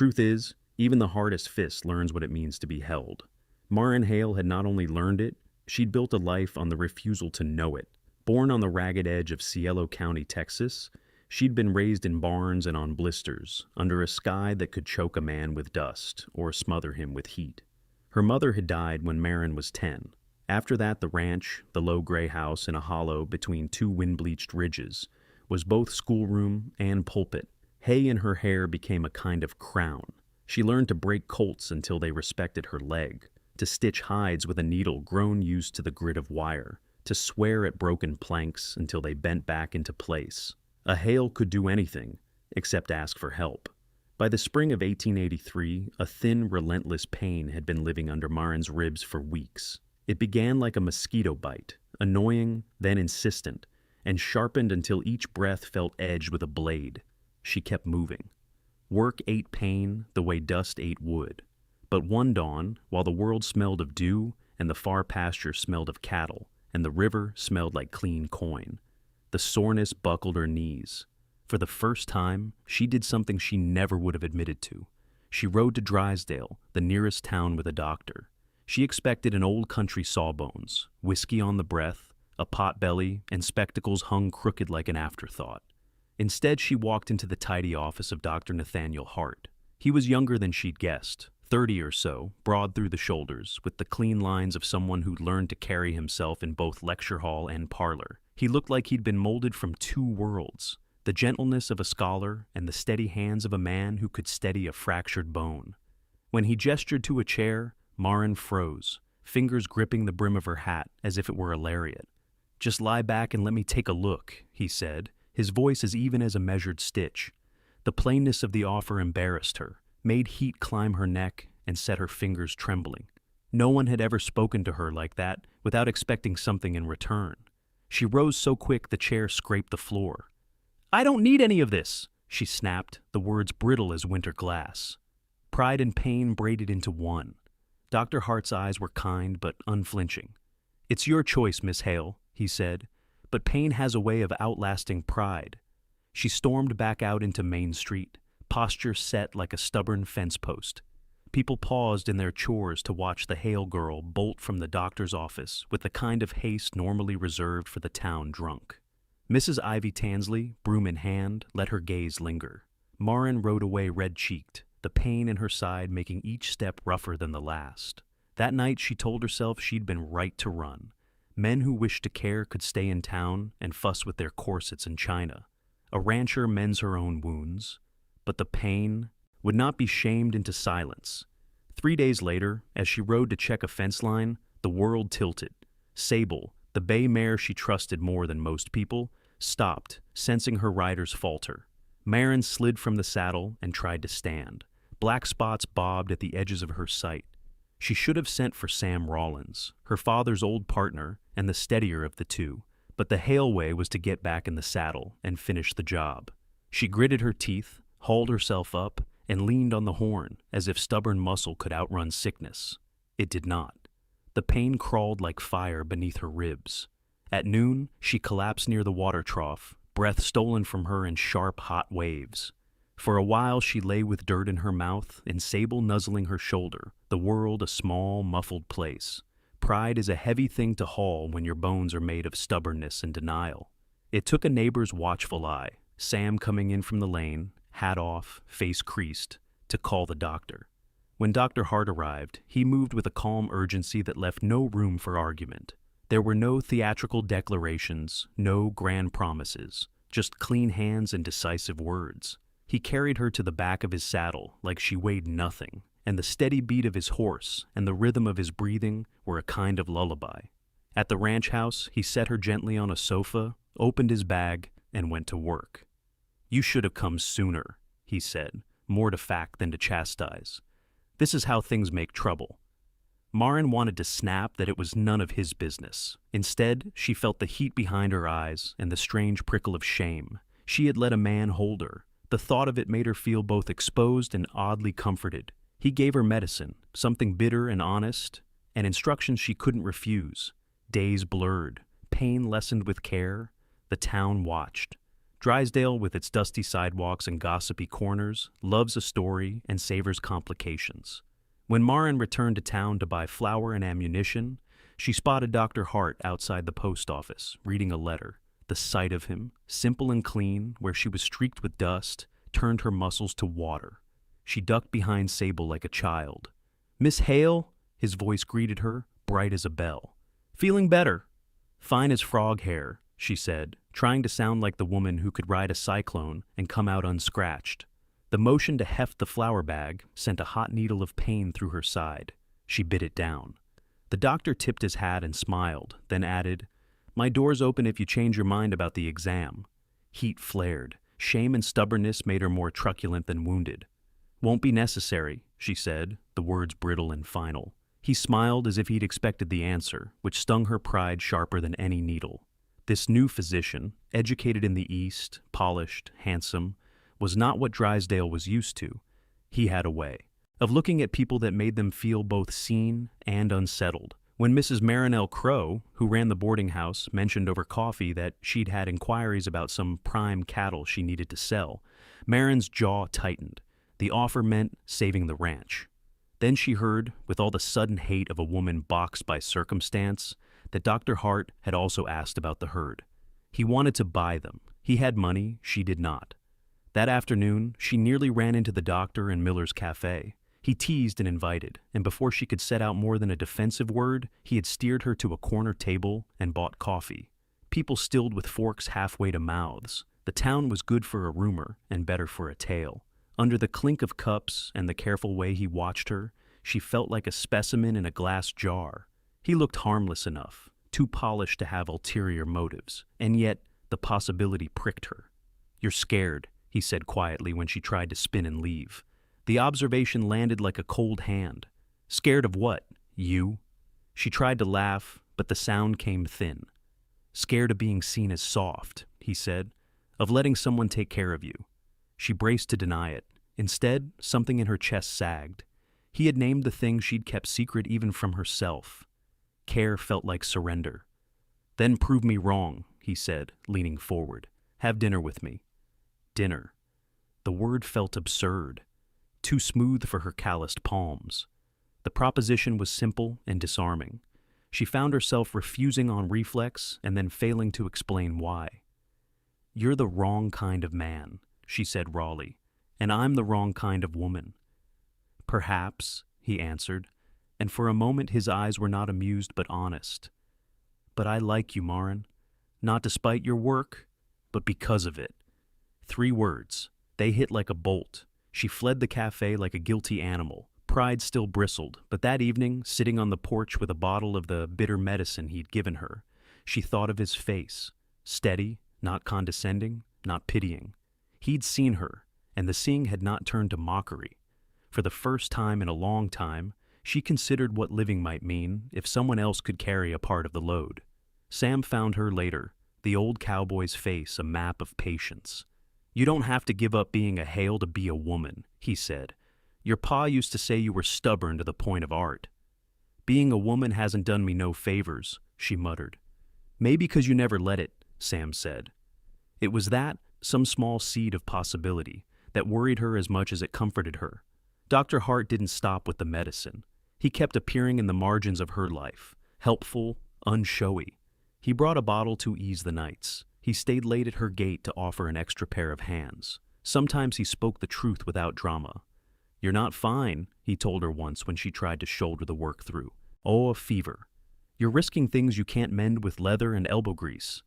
truth is, even the hardest fist learns what it means to be held. Maren Hale had not only learned it, she'd built a life on the refusal to know it. Born on the ragged edge of Cielo County, Texas, she'd been raised in barns and on blisters, under a sky that could choke a man with dust or smother him with heat. Her mother had died when Maren was 10. After that, the ranch, the low gray house in a hollow between two wind-bleached ridges, was both schoolroom and pulpit. Hay in her hair became a kind of crown. She learned to break colts until they respected her leg, to stitch hides with a needle grown used to the grit of wire, to swear at broken planks until they bent back into place. A Hale could do anything, except ask for help. By the spring of 1883, a thin, relentless pain had been living under Maren's ribs for weeks. It began like a mosquito bite, annoying, then insistent, and sharpened until each breath felt edged with a blade. She kept moving. Work ate pain the way dust ate wood. But one dawn, while the world smelled of dew, and the far pasture smelled of cattle, and the river smelled like clean coin, the soreness buckled her knees. For the first time, she did something she never would have admitted to. She rode to Drysdale, the nearest town with a doctor. She expected an old country sawbones, whiskey on the breath, a pot-belly, and spectacles hung crooked like an afterthought. Instead, she walked into the tidy office of Dr. Nathaniel Hart. He was younger than she'd guessed, 30 or so, broad through the shoulders, with the clean lines of someone who'd learned to carry himself in both lecture hall and parlor. He looked like he'd been molded from two worlds, the gentleness of a scholar and the steady hands of a man who could steady a fractured bone. When he gestured to a chair, Maren froze, fingers gripping the brim of her hat as if it were a lariat. "Just lie back and let me take a look," he said, his voice as even as a measured stitch. The plainness of the offer embarrassed her, made heat climb her neck, and set her fingers trembling. No one had ever spoken to her like that without expecting something in return. She rose so quick the chair scraped the floor. "I don't need any of this," she snapped, the words brittle as winter glass. Pride and pain braided into one. Dr. Hart's eyes were kind but unflinching. "It's your choice, Miss Hale," he said, "but pain has a way of outlasting pride." She stormed back out into Main Street, posture set like a stubborn fence post. People paused in their chores to watch the Hale girl bolt from the doctor's office with the kind of haste normally reserved for the town drunk. Mrs. Ivy Tansley, broom in hand, let her gaze linger. Maren rode away red-cheeked, the pain in her side making each step rougher than the last. That night she told herself she'd been right to run. Men who wished to care could stay in town and fuss with their corsets and china. A rancher mends her own wounds, but the pain would not be shamed into silence. 3 days later, as she rode to check a fence line, the world tilted. Sable, the bay mare she trusted more than most people, stopped, sensing her rider's falter. Maren slid from the saddle and tried to stand. Black spots bobbed at the edges of her sight. She should have sent for Sam Rollins, her father's old partner and the steadier of the two, but the Hale way was to get back in the saddle and finish the job. She gritted her teeth, hauled herself up, and leaned on the horn as if stubborn muscle could outrun sickness. It did not. The pain crawled like fire beneath her ribs. At noon, she collapsed near the water trough, breath stolen from her in sharp, hot waves. For a while she lay with dirt in her mouth and Sable nuzzling her shoulder, the world a small, muffled place. Pride is a heavy thing to haul when your bones are made of stubbornness and denial. It took a neighbor's watchful eye, Sam coming in from the lane, hat off, face creased, to call the doctor. When Dr. Hart arrived, he moved with a calm urgency that left no room for argument. There were no theatrical declarations, no grand promises, just clean hands and decisive words. He carried her to the back of his saddle like she weighed nothing, and the steady beat of his horse and the rhythm of his breathing were a kind of lullaby. At the ranch house, he set her gently on a sofa, opened his bag, and went to work. "You should have come sooner," he said, more to fact than to chastise. "This is how things make trouble." Maren wanted to snap that it was none of his business. Instead, she felt the heat behind her eyes and the strange prickle of shame. She had let a man hold her. The thought of it made her feel both exposed and oddly comforted. He gave her medicine, something bitter and honest, and instructions she couldn't refuse. Days blurred, pain lessened with care. The town watched. Drysdale, with its dusty sidewalks and gossipy corners, loves a story and savors complications. When Maren returned to town to buy flour and ammunition, she spotted Dr. Hart outside the post office, reading a letter. The sight of him, simple and clean, where she was streaked with dust, turned her muscles to water. She ducked behind Sable like a child. "Miss Hale," his voice greeted her, bright as a bell. "Feeling better." "Fine as frog hair," she said, trying to sound like the woman who could ride a cyclone and come out unscratched. The motion to heft the flour bag sent a hot needle of pain through her side. She bit it down. The doctor tipped his hat and smiled, then added, "My door's open if you change your mind about the exam." Heat flared. Shame and stubbornness made her more truculent than wounded. "Won't be necessary," she said, the words brittle and final. He smiled as if he'd expected the answer, which stung her pride sharper than any needle. This new physician, educated in the East, polished, handsome, was not what Drysdale was used to. He had a way of looking at people that made them feel both seen and unsettled. When Mrs. Maren Hale, who ran the boarding house, mentioned over coffee that she'd had inquiries about some prime cattle she needed to sell, Maren's jaw tightened. The offer meant saving the ranch. Then she heard, with all the sudden hate of a woman boxed by circumstance, that Dr. Hart had also asked about the herd. He wanted to buy them. He had money, she did not. That afternoon, she nearly ran into the doctor in Miller's cafe. He teased and invited, and before she could set out more than a defensive word, he had steered her to a corner table and bought coffee. People stilled with forks halfway to mouths. The town was good for a rumor and better for a tale. Under the clink of cups and the careful way he watched her, she felt like a specimen in a glass jar. He looked harmless enough, too polished to have ulterior motives, and yet the possibility pricked her. "You're scared," he said quietly when she tried to spin and leave. The observation landed like a cold hand. "Scared of what? You?" She tried to laugh, but the sound came thin. "Scared of being seen as soft," he said, "of letting someone take care of you." She braced to deny it. Instead, something in her chest sagged. He had named the thing she'd kept secret even from herself. Care felt like surrender. "Then prove me wrong," he said, leaning forward. "Have dinner with me." Dinner. The word felt absurd. Too smooth for her calloused palms. The proposition was simple and disarming. She found herself refusing on reflex and then failing to explain why. "You're the wrong kind of man," she said rawly, "and I'm the wrong kind of woman." "Perhaps," he answered, and for a moment his eyes were not amused but honest. "But I like you, Maren. Not despite your work, but because of it." 3 words. They hit like a bolt. She fled the cafe like a guilty animal. Pride still bristled, but that evening, sitting on the porch with a bottle of the bitter medicine he'd given her, she thought of his face. Steady, not condescending, not pitying. He'd seen her, and the seeing had not turned to mockery. For the first time in a long time, she considered what living might mean if someone else could carry a part of the load. Sam found her later, the old cowboy's face a map of patience. "You don't have to give up being a Hale to be a woman," he said. "Your pa used to say you were stubborn to the point of art." "Being a woman hasn't done me no favors," she muttered. "Maybe 'cause you never let it," Sam said. It was that, some small seed of possibility, that worried her as much as it comforted her. Dr. Hart didn't stop with the medicine. He kept appearing in the margins of her life, helpful, unshowy. He brought a bottle to ease the nights. He stayed late at her gate to offer an extra pair of hands. Sometimes he spoke the truth without drama. "You're not fine," he told her once when she tried to shoulder the work through. "Oh, a fever. You're risking things you can't mend with leather and elbow grease."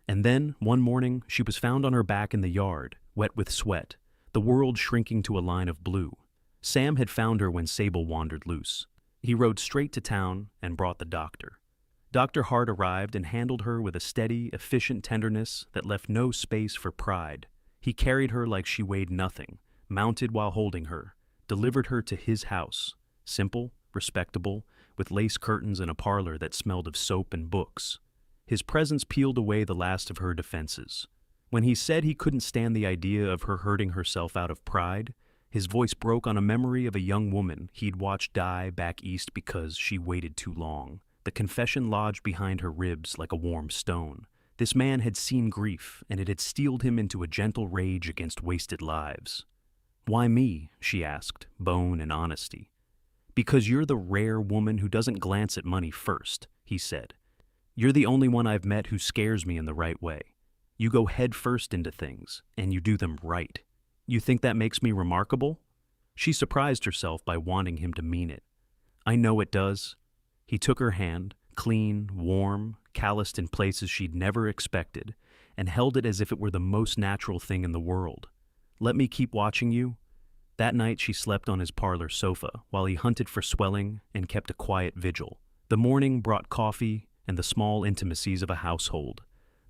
And then, one morning, she was found on her back in the yard, wet with sweat, the world shrinking to a line of blue. Sam had found her when Sable wandered loose. He rode straight to town and brought the doctor. Dr. Hart arrived and handled her with a steady, efficient tenderness that left no space for pride. He carried her like she weighed nothing, mounted while holding her, delivered her to his house, simple, respectable, with lace curtains and a parlor that smelled of soap and books. His presence peeled away the last of her defenses. When he said he couldn't stand the idea of her hurting herself out of pride, his voice broke on a memory of a young woman he'd watched die back east because she waited too long. The confession lodged behind her ribs like a warm stone. This man had seen grief, and it had steeled him into a gentle rage against wasted lives. "Why me?" she asked, bone and honesty. "Because you're the rare woman who doesn't glance at money first," he said. "You're the only one I've met who scares me in the right way. You go head first into things, and you do them right. You think that makes me remarkable?" She surprised herself by wanting him to mean it. "I know it does." He took her hand, clean, warm, calloused in places she'd never expected, and held it as if it were the most natural thing in the world. "Let me keep watching you." That night she slept on his parlor sofa while he hunted for swelling and kept a quiet vigil. The morning brought coffee and the small intimacies of a household.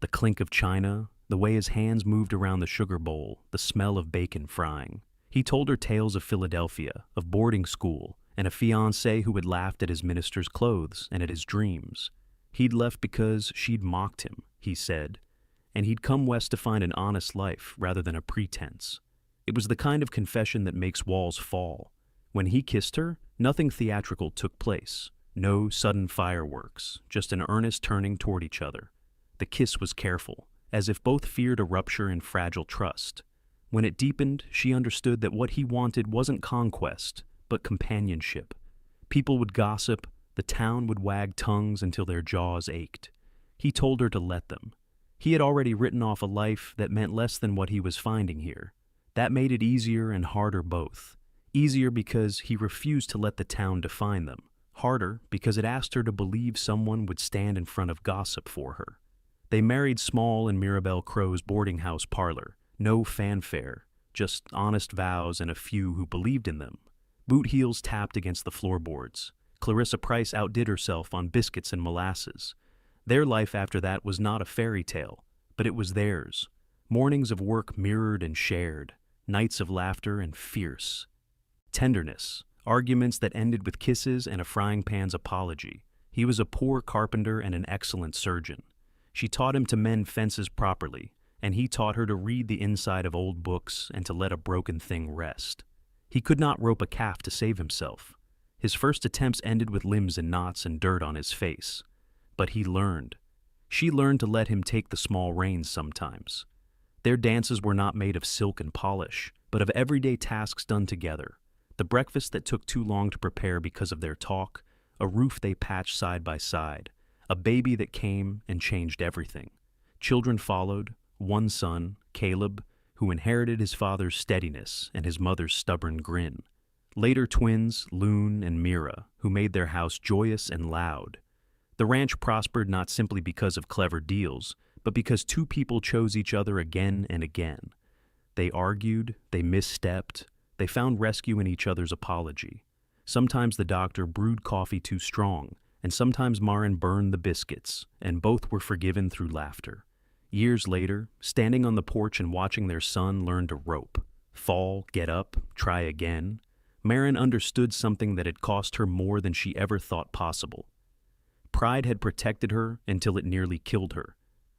The clink of china, the way his hands moved around the sugar bowl, the smell of bacon frying. He told her tales of Philadelphia, of boarding school, and a fiancé who had laughed at his minister's clothes and at his dreams. He'd left because she'd mocked him, he said, and he'd come west to find an honest life rather than a pretense. It was the kind of confession that makes walls fall. When he kissed her, nothing theatrical took place. No sudden fireworks, just an earnest turning toward each other. The kiss was careful, as if both feared a rupture in fragile trust. When it deepened, she understood that what he wanted wasn't conquest, but companionship. People would gossip, the town would wag tongues until their jaws ached. He told her to let them. He had already written off a life that meant less than what he was finding here. That made it easier and harder both. Easier because he refused to let the town define them. Harder because it asked her to believe someone would stand in front of gossip for her. They married small in Mirabelle Crow's boarding house parlor. No fanfare, just honest vows and a few who believed in them. Boot heels tapped against the floorboards. Clarissa Price outdid herself on biscuits and molasses. Their life after that was not a fairy tale, but it was theirs. Mornings of work mirrored and shared, nights of laughter and fierce tenderness, arguments that ended with kisses and a frying pan's apology. He was a poor carpenter and an excellent surgeon. She taught him to mend fences properly, and he taught her to read the inside of old books and to let a broken thing rest. He could not rope a calf to save himself. His first attempts ended with limbs in knots and dirt on his face. But he learned. She learned to let him take the small reins sometimes. Their dances were not made of silk and polish, but of everyday tasks done together. The breakfast that took too long to prepare because of their talk, a roof they patched side by side, a baby that came and changed everything. Children followed, one son, Caleb, who inherited his father's steadiness and his mother's stubborn grin. Later twins, Loon and Mira, who made their house joyous and loud. The ranch prospered not simply because of clever deals, but because two people chose each other again and again. They argued, they misstepped, they found rescue in each other's apology. Sometimes the doctor brewed coffee too strong, and sometimes Maren burned the biscuits, and both were forgiven through laughter. Years later, standing on the porch and watching their son learn to rope, fall, get up, try again, Maren understood something that had cost her more than she ever thought possible. Pride had protected her until it nearly killed her.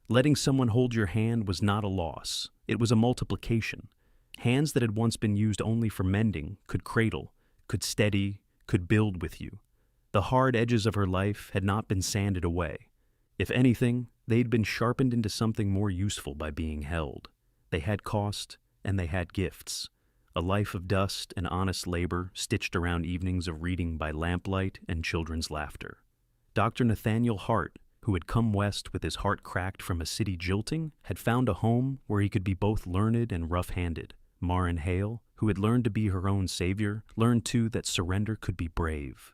Letting someone hold your hand was not a loss, it was a multiplication. Hands that had once been used only for mending could cradle, could steady, could build with you. The hard edges of her life had not been sanded away. If anything, they'd been sharpened into something more useful by being held. They had cost, and they had gifts. A life of dust and honest labor stitched around evenings of reading by lamplight and children's laughter. Dr. Nathaniel Hart, who had come west with his heart cracked from a city jilting, had found a home where he could be both learned and rough-handed. Maren Hale, who had learned to be her own savior, learned too that surrender could be brave.